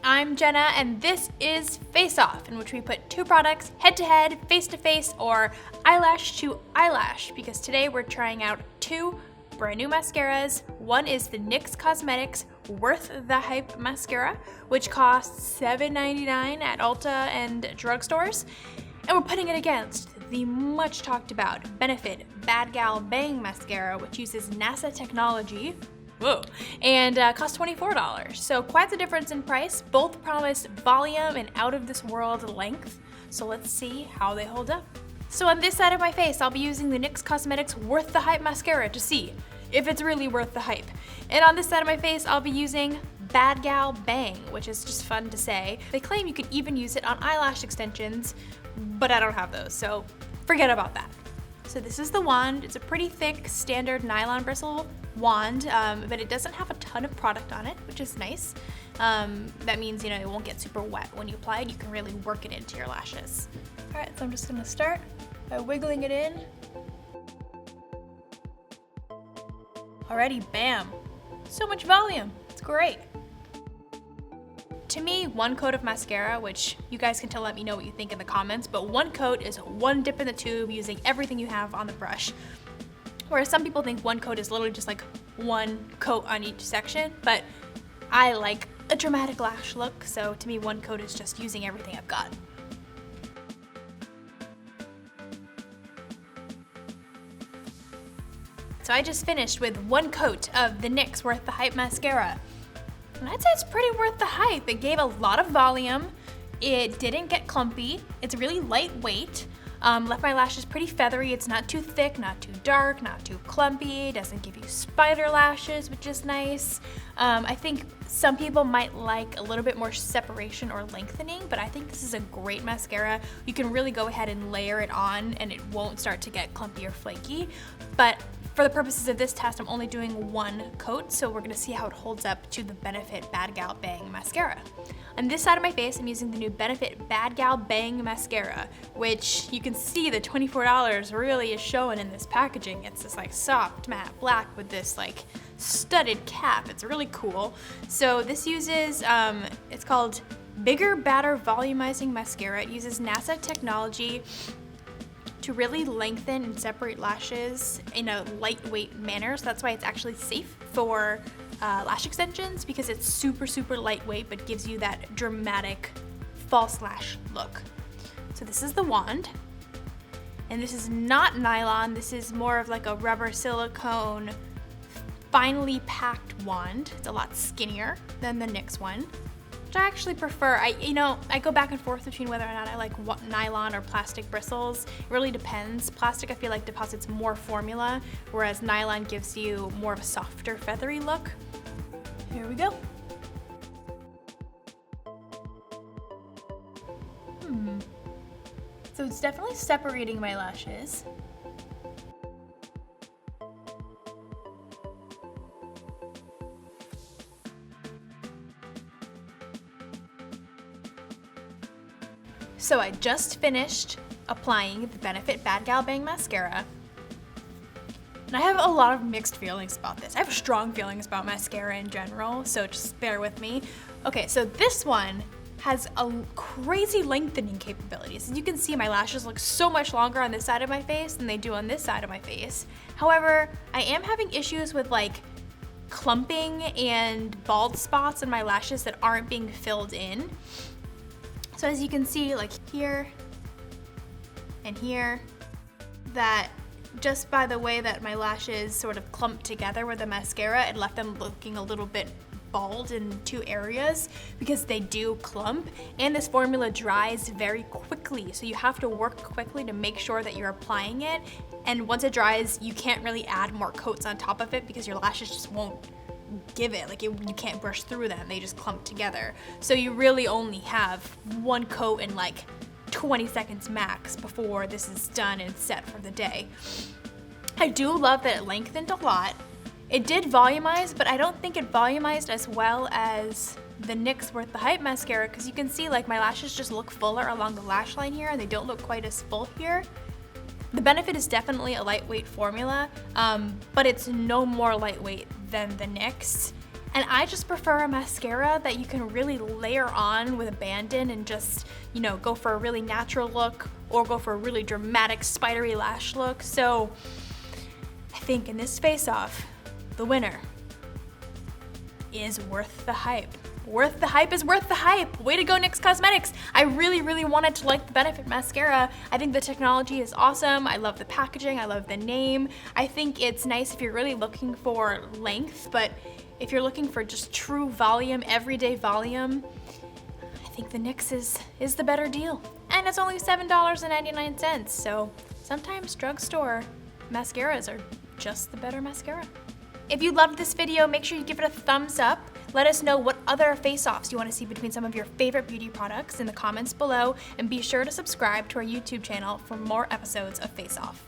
I'm Jenna, and this is Face Off, in which we put two products head to head, face to face, or eyelash to eyelash, because today we're trying out two brand new mascaras. One is the NYX Cosmetics Worth the Hype mascara, which costs $7.99 at Ulta and drugstores. And we're putting it against the much talked about Benefit BADgal BANG mascara, which uses NASA technology. Whoa. And costs $24. So quite the difference in price. Both promise volume and out of this world length. So let's see how they hold up. So on this side of my face, I'll be using the NYX Cosmetics Worth the Hype mascara to see if it's really worth the hype. And on this side of my face, I'll be using BADgal BANG, which is just fun to say. They claim you could even use it on eyelash extensions, but I don't have those, so forget about that. So this is the wand. It's a pretty thick, standard nylon bristle wand, but it doesn't have a ton of product on it, which is nice. That means, it won't get super wet when you apply it. You can really work it into your lashes. All right, so I'm just gonna start by wiggling it in. Already, bam, so much volume, it's great. To me, one coat of mascara, which you guys can let me know what you think in the comments, but one coat is one dip in the tube using everything you have on the brush. Whereas some people think one coat is literally just like one coat on each section, but I like a dramatic lash look, so to me one coat is just using everything I've got. So I just finished with one coat of the NYX Worth the Hype mascara. And I'd say it's pretty worth the hype. It gave a lot of volume. It didn't get clumpy. It's really lightweight. Left my lashes pretty feathery. It's not too thick, not too dark, not too clumpy. It doesn't give you spider lashes, which is nice. I think some people might like a little bit more separation or lengthening, but I think this is a great mascara. You can really go ahead and layer it on and it won't start to get clumpy or flaky. But for the purposes of this test, I'm only doing one coat, so we're gonna see how it holds up to the Benefit BADgal BANG mascara. On this side of my face, I'm using the new Benefit BADgal BANG mascara, which you can see the $24 really is showing in this packaging. It's this like soft matte black with this like studded cap. It's really cool. So this uses, it's called Bigger Batter Volumizing Mascara. It uses NASA technology to really lengthen and separate lashes in a lightweight manner. So that's why it's actually safe for lash extensions, because it's super, super lightweight, but gives you that dramatic false lash look. So this is the wand. And this is not nylon. This is more of like a rubber silicone, finely packed wand. It's a lot skinnier than the NYX one, which I actually prefer. I go back and forth between whether or not I like nylon or plastic bristles. It really depends. Plastic, I feel like, deposits more formula, whereas nylon gives you more of a softer, feathery look. Here we go. So it's definitely separating my lashes. So I just finished applying the Benefit BADgal BANG mascara. And I have a lot of mixed feelings about this. I have strong feelings about mascara in general, so just bear with me. Okay, so this one has a crazy lengthening capabilities. As you can see, my lashes look so much longer on this side of my face than they do on this side of my face. However, I am having issues with like clumping and bald spots in my lashes that aren't being filled in. So as you can see, like here and here, that just by the way that my lashes sort of clumped together with the mascara, it left them looking a little bit bald in two areas because they do clump, and this formula dries very quickly. So you have to work quickly to make sure that you're applying it. And once it dries, you can't really add more coats on top of it because your lashes just won't give it. Like you can't brush through them, they just clump together. So you really only have one coat in like 20 seconds max before this is done and set for the day. I do love that it lengthened a lot. It did volumize, but I don't think it volumized as well as the NYX Worth the Hype mascara, because you can see like my lashes just look fuller along the lash line here and they don't look quite as full here. The Benefit is definitely a lightweight formula, but it's no more lightweight than the NYX. And I just prefer a mascara that you can really layer on with abandon and just, you know, go for a really natural look or go for a really dramatic spidery lash look. So I think in this face-off, the winner is Worth the Hype. Worth the Hype is worth the hype. Way to go, NYX Cosmetics. I really wanted to like the Benefit mascara. I think the technology is awesome. I love the packaging. I love the name. I think it's nice if you're really looking for length, but if you're looking for just true volume, everyday volume, I think the NYX is the better deal. And it's only $7.99, so sometimes drugstore mascaras are just the better mascara. If you loved this video, make sure you give it a thumbs up. Let us know what other face-offs you want to see between some of your favorite beauty products in the comments below, and be sure to subscribe to our YouTube channel for more episodes of Face Off.